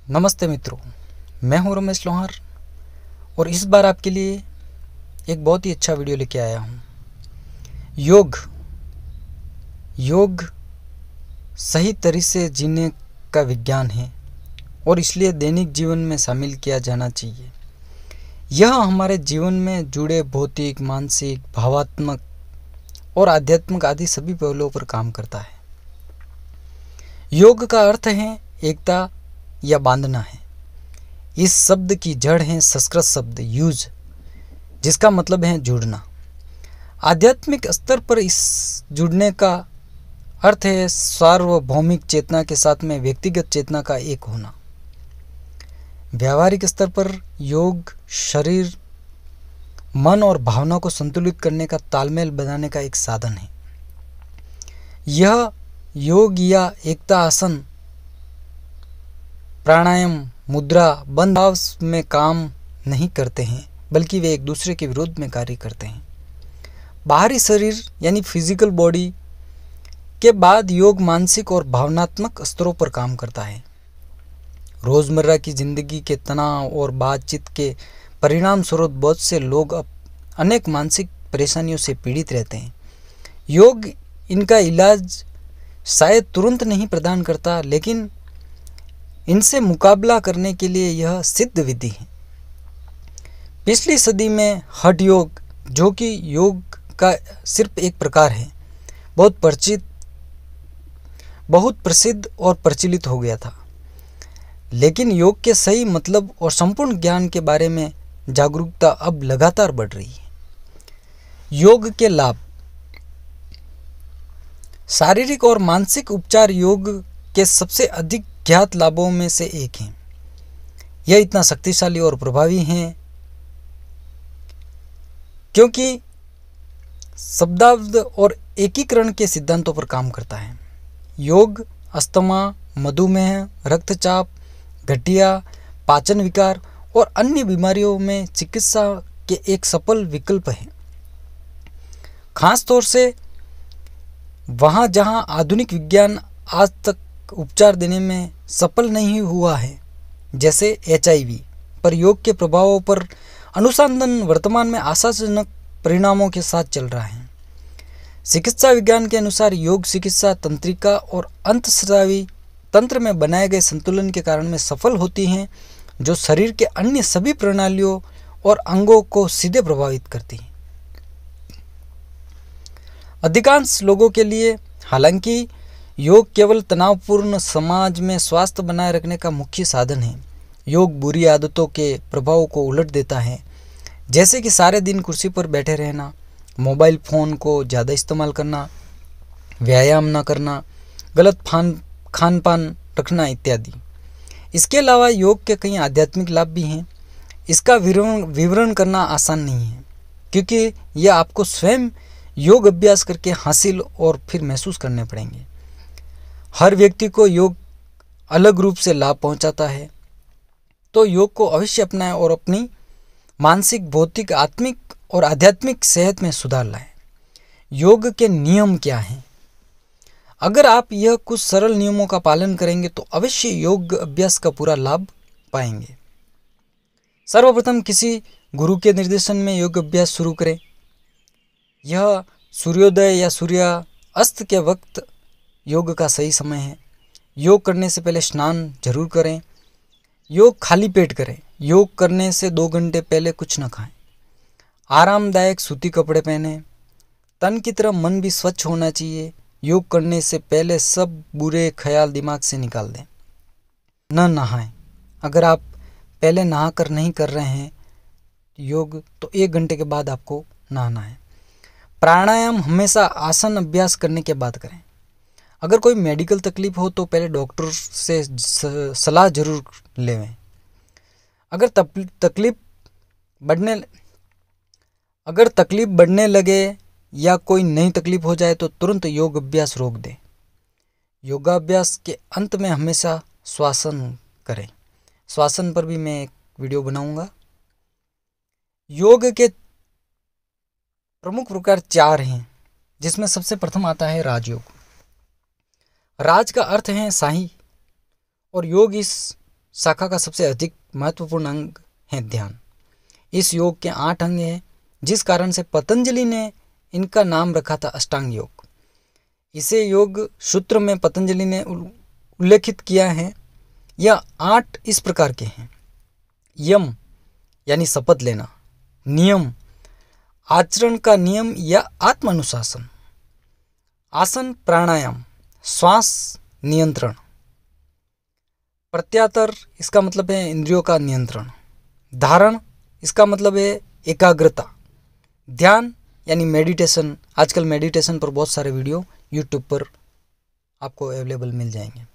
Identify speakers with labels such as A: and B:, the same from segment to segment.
A: नमस्ते मित्रों, मैं हूं रमेश लोहार और इस बार आपके लिए एक बहुत ही अच्छा वीडियो लेके आया हूं। योग सही तरीके से जीने का विज्ञान है और इसलिए दैनिक जीवन में शामिल किया जाना चाहिए। यह हमारे जीवन में जुड़े भौतिक, मानसिक, भावात्मक और आध्यात्मिक आदि सभी पहलुओं पर काम करता है। योग का अर्थ है एकता या बांधना है। इस शब्द की जड़ है संस्कृत शब्द युज, जिसका मतलब है जुड़ना। आध्यात्मिक स्तर पर इस जुड़ने का अर्थ है सार्वभौमिक चेतना के साथ में व्यक्तिगत चेतना का एक होना। व्यावहारिक स्तर पर योग शरीर, मन और भावना को संतुलित करने का तालमेल बनाने का एक साधन है। यह योग या एकता आसन, प्राणायाम, मुद्रा, बंद भाव में काम नहीं करते हैं, बल्कि वे एक दूसरे के विरोध में कार्य करते हैं। बाहरी शरीर यानी फिजिकल बॉडी के बाद योग मानसिक और भावनात्मक स्तरों पर काम करता है। रोजमर्रा की जिंदगी के तनाव और बातचीत के परिणाम स्वरूप बहुत से लोग अब अनेक मानसिक परेशानियों से पीड़ित रहते हैं। योग इनका इलाज शायद तुरंत नहीं प्रदान करता, लेकिन इनसे मुकाबला करने के लिए यह सिद्ध विधि है। पिछली सदी में हठ योग, जो कि योग का सिर्फ एक प्रकार है, बहुत प्रसिद्ध और प्रचलित हो गया था। लेकिन योग के सही मतलब और संपूर्ण ज्ञान के बारे में जागरूकता अब लगातार बढ़ रही है। योग के लाभ। शारीरिक और मानसिक उपचार योग के सबसे अधिक ज्ञात लाभों में से एक है। यह इतना शक्तिशाली और प्रभावी है क्योंकि शब्दाब्द और एकीकरण के सिद्धांतों पर काम करता है। योग अस्थमा, मधुमेह, रक्तचाप, गठिया, पाचन विकार और अन्य बीमारियों में चिकित्सा के एक सफल विकल्प है। खास तौर से वहाँ जहाँ आधुनिक विज्ञान आज तक उपचार देने में सफल नहीं हुआ है, जैसे HIV, पर योग के प्रभावों पर अनुसंधान वर्तमान में आशाजनक परिणामों के साथ चल रहा है। चिकित्सा विज्ञान के अनुसार योग चिकित्सा तंत्रिका और अंतःस्रावी तंत्र में बनाए गए संतुलन के कारण में सफल होती हैं, जो शरीर के अन्य सभी प्रणालियों और अंगों को सीधे प्रभावित करती हैं। अधिकांश लोगों के लिए हालांकि योग केवल तनावपूर्ण समाज में स्वास्थ्य बनाए रखने का मुख्य साधन है। योग बुरी आदतों के प्रभाव को उलट देता है, जैसे कि सारे दिन कुर्सी पर बैठे रहना, मोबाइल फ़ोन को ज़्यादा इस्तेमाल करना, व्यायाम न करना, गलत खान पान रखना इत्यादि। इसके अलावा योग के कई आध्यात्मिक लाभ भी हैं। इसका विवरण करना आसान नहीं है, क्योंकि यह आपको स्वयं योग अभ्यास करके हासिल और फिर महसूस करने पड़ेंगे। हर व्यक्ति को योग अलग रूप से लाभ पहुंचाता है, तो योग को अवश्य अपनाएं और अपनी मानसिक, भौतिक, आत्मिक और आध्यात्मिक सेहत में सुधार लाएं। योग के नियम क्या हैं? अगर आप यह कुछ सरल नियमों का पालन करेंगे तो अवश्य योग अभ्यास का पूरा लाभ पाएंगे। सर्वप्रथम किसी गुरु के निर्देशन में योग अभ्यास शुरू करें। यह सूर्योदय या सूर्यास्त के वक्त योग का सही समय है। योग करने से पहले स्नान जरूर करें। योग खाली पेट करें। योग करने से 2 घंटे पहले कुछ न खाएं। आरामदायक सूती कपड़े पहनें। तन की तरह मन भी स्वच्छ होना चाहिए। योग करने से पहले सब बुरे ख्याल दिमाग से निकाल दें। न नहाएं। अगर आप पहले नहा कर नहीं कर रहे हैं योग, तो 1 घंटे के बाद आपको नहाना है। प्राणायाम हमेशा आसन अभ्यास करने के बाद करें। अगर कोई मेडिकल तकलीफ हो तो पहले डॉक्टर से सलाह जरूर लें। अगर तकलीफ बढ़ने लगे या कोई नई तकलीफ हो जाए तो तुरंत योग अभ्यास रोक दें। योगाभ्यास के अंत में हमेशा श्वासन करें। श्वासन पर भी मैं एक वीडियो बनाऊंगा। योग के प्रमुख प्रकार 4 हैं, जिसमें सबसे प्रथम आता है राजयोग। राज का अर्थ है शाही और योग इस शाखा का सबसे अधिक महत्वपूर्ण अंग है ध्यान। इस योग के 8 अंग हैं, जिस कारण से पतंजलि ने इनका नाम रखा था अष्टांग योग। इसे योग सूत्र में पतंजलि ने उल्लेखित किया है। यह 8 इस प्रकार के हैं: यम यानी शपथ लेना, नियम आचरण का नियम या आत्मानुशासन, आसन प्राणायाम श्वास नियंत्रण, प्रत्यातर इसका मतलब है इंद्रियों का नियंत्रण, धारण इसका मतलब है एकाग्रता, ध्यान यानी मेडिटेशन। आजकल मेडिटेशन पर बहुत सारे वीडियो यूट्यूब पर आपको अवेलेबल मिल जाएंगे।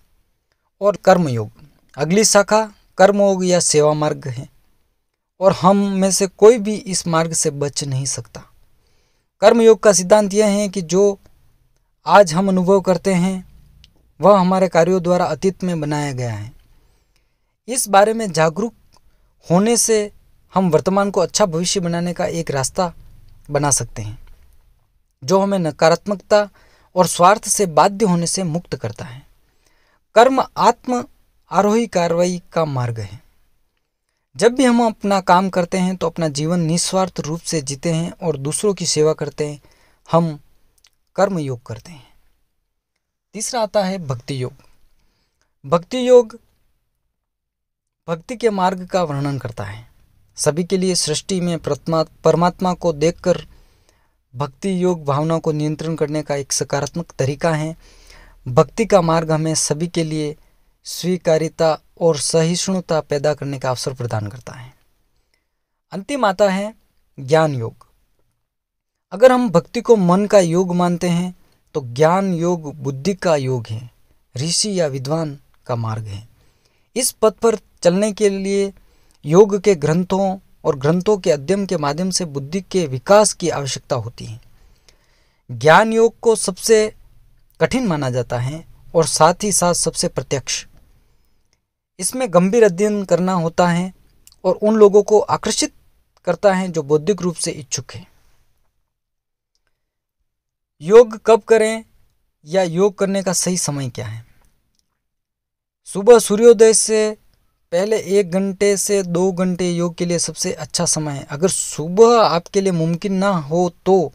A: और कर्मयोग, अगली शाखा कर्मयोग या सेवा मार्ग है, और हम में से कोई भी इस मार्ग से बच नहीं सकता। कर्मयोग का सिद्धांत यह है कि जो आज हम अनुभव करते हैं वह हमारे कार्यों द्वारा अतीत में बनाया गया है। इस बारे में जागरूक होने से हम वर्तमान को अच्छा भविष्य बनाने का एक रास्ता बना सकते हैं, जो हमें नकारात्मकता और स्वार्थ से बाध्य होने से मुक्त करता है। कर्म आत्म आरोही कार्रवाई का मार्ग है। जब भी हम अपना काम करते हैं तो अपना जीवन निस्वार्थ रूप से जीते हैं और दूसरों की सेवा करते हैं, हम कर्म योग करते हैं। तीसरा आता है भक्ति योग। भक्ति योग भक्ति के मार्ग का वर्णन करता है। सभी के लिए सृष्टि में परमात्मा को देखकर भक्ति योग भावना को नियंत्रण करने का एक सकारात्मक तरीका है। भक्ति का मार्ग हमें सभी के लिए स्वीकार्यता और सहिष्णुता पैदा करने का अवसर प्रदान करता है। अंतिम आता है ज्ञान योग। अगर हम भक्ति को मन का योग मानते हैं तो ज्ञान योग बुद्धि का योग है, ऋषि या विद्वान का मार्ग है। इस पथ पर चलने के लिए योग के ग्रंथों और ग्रंथों के अध्ययन के माध्यम से बुद्धि के विकास की आवश्यकता होती है। ज्ञान योग को सबसे कठिन माना जाता है और साथ ही साथ सबसे प्रत्यक्ष। इसमें गंभीर अध्ययन करना होता है और उन लोगों को आकर्षित करता है जो बौद्धिक रूप से इच्छुक है। योग कब करें या योग करने का सही समय क्या है? सुबह सूर्योदय से पहले 1 घंटे से 2 घंटे योग के लिए सबसे अच्छा समय है। अगर सुबह आपके लिए मुमकिन ना हो तो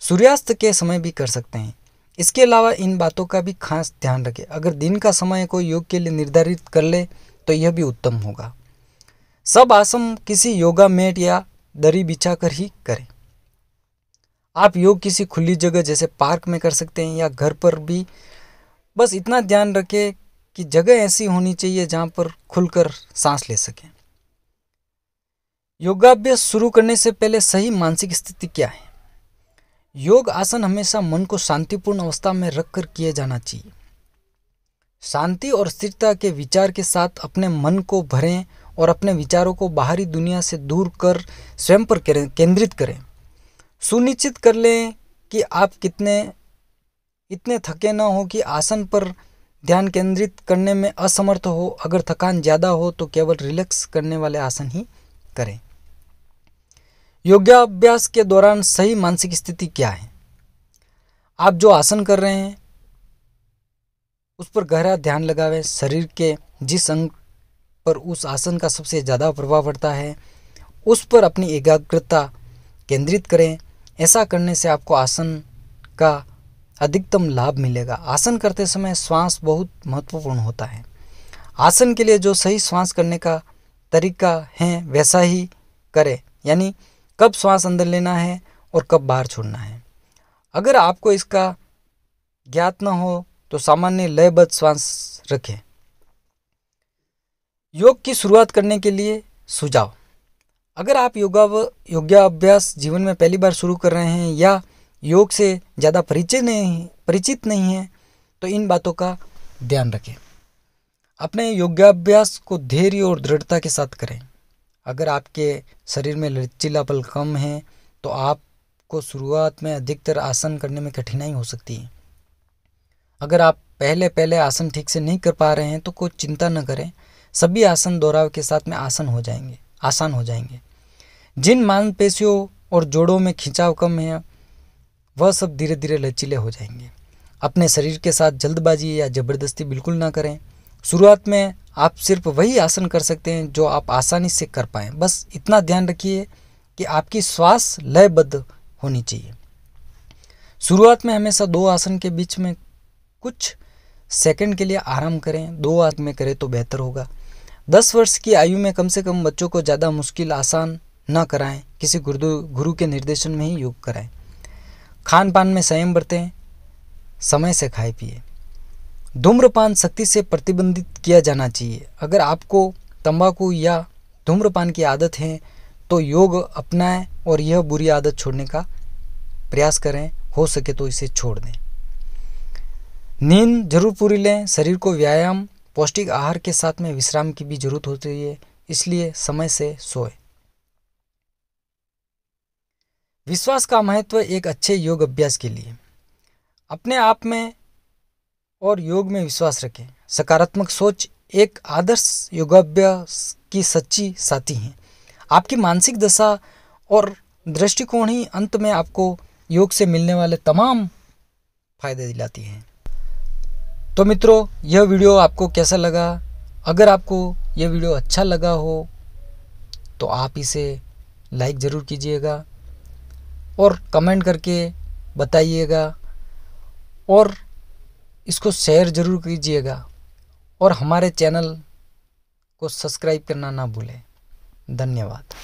A: सूर्यास्त के समय भी कर सकते हैं। इसके अलावा इन बातों का भी खास ध्यान रखें। अगर दिन का समय कोई योग के लिए निर्धारित कर ले तो यह भी उत्तम होगा। सब आसन किसी योगा मैट या दरी बिछाकर ही करें। आप योग किसी खुली जगह जैसे पार्क में कर सकते हैं या घर पर भी। बस इतना ध्यान रखें कि जगह ऐसी होनी चाहिए जहाँ पर खुलकर सांस ले सकें। योगाभ्यास शुरू करने से पहले सही मानसिक स्थिति क्या है? योग आसन हमेशा मन को शांतिपूर्ण अवस्था में रखकर किया जाना चाहिए। शांति और स्थिरता के विचार के साथ अपने मन को भरें और अपने विचारों को बाहरी दुनिया से दूर कर स्वयं पर केंद्रित करें। सुनिश्चित कर लें कि आप इतने थके न हो कि आसन पर ध्यान केंद्रित करने में असमर्थ हो। अगर थकान ज़्यादा हो तो केवल रिलैक्स करने वाले आसन ही करें। योगाभ्यास के दौरान सही मानसिक स्थिति क्या है? आप जो आसन कर रहे हैं उस पर गहरा ध्यान लगावें। शरीर के जिस अंग पर उस आसन का सबसे ज़्यादा प्रभाव पड़ता है उस पर अपनी एकाग्रता केंद्रित करें। ऐसा करने से आपको आसन का अधिकतम लाभ मिलेगा। आसन करते समय श्वास बहुत महत्वपूर्ण होता है। आसन के लिए जो सही श्वास करने का तरीका है वैसा ही करें, यानी कब श्वास अंदर लेना है और कब बाहर छोड़ना है। अगर आपको इसका ज्ञात न हो तो सामान्य लयबद्ध श्वास रखें। योग की शुरुआत करने के लिए सुझाव। अगर आप योगाभ्यास जीवन में पहली बार शुरू कर रहे हैं या योग से ज़्यादा परिचित नहीं हैं तो इन बातों का ध्यान रखें। अपने योगाभ्यास को धैर्य और दृढ़ता के साथ करें। अगर आपके शरीर में लचीलापन कम है तो आपको शुरुआत में अधिकतर आसन करने में कठिनाई हो सकती है। अगर आप पहले आसन ठीक से नहीं कर पा रहे हैं तो कोई चिंता न करें। सभी आसन दोहराव के साथ में आसान हो जाएंगे। जिन मांसपेशियों और जोड़ों में खिंचाव कम है वह सब धीरे धीरे लचीले हो जाएंगे। अपने शरीर के साथ जल्दबाजी या ज़बरदस्ती बिल्कुल ना करें। शुरुआत में आप सिर्फ वही आसन कर सकते हैं जो आप आसानी से कर पाएँ। बस इतना ध्यान रखिए कि आपकी श्वास लयबद्ध होनी चाहिए। शुरुआत में हमेशा 2 आसन के बीच में कुछ सेकंड के लिए आराम करें। 2 आसन में करें तो बेहतर होगा। 10 वर्ष की आयु में कम से कम बच्चों को ज़्यादा मुश्किल आसान न कराएं, किसी गुरु के निर्देशन में ही योग कराएं। खान पान में संयम बरतें, समय से खाए पिए। धूम्रपान सख्ती से प्रतिबंधित किया जाना चाहिए। अगर आपको तंबाकू या धूम्रपान की आदत है तो योग अपनाएं और यह बुरी आदत छोड़ने का प्रयास करें। हो सके तो इसे छोड़ दें। नींद जरूर पूरी लें। शरीर को व्यायाम, पौष्टिक आहार के साथ में विश्राम की भी जरूरत होती है, इसलिए समय से सोएं। विश्वास का महत्व एक अच्छे योग अभ्यास के लिए। अपने आप में और योग में विश्वास रखें। सकारात्मक सोच एक आदर्श योगाभ्यास की सच्ची साथी है। आपकी मानसिक दशा और दृष्टिकोण ही अंत में आपको योग से मिलने वाले तमाम फायदे दिलाती हैं। तो मित्रों, यह वीडियो आपको कैसा लगा? अगर आपको यह वीडियो अच्छा लगा हो तो आप इसे लाइक ज़रूर कीजिएगा और कमेंट करके बताइएगा और इसको शेयर ज़रूर कीजिएगा और हमारे चैनल को सब्सक्राइब करना ना भूलें। धन्यवाद।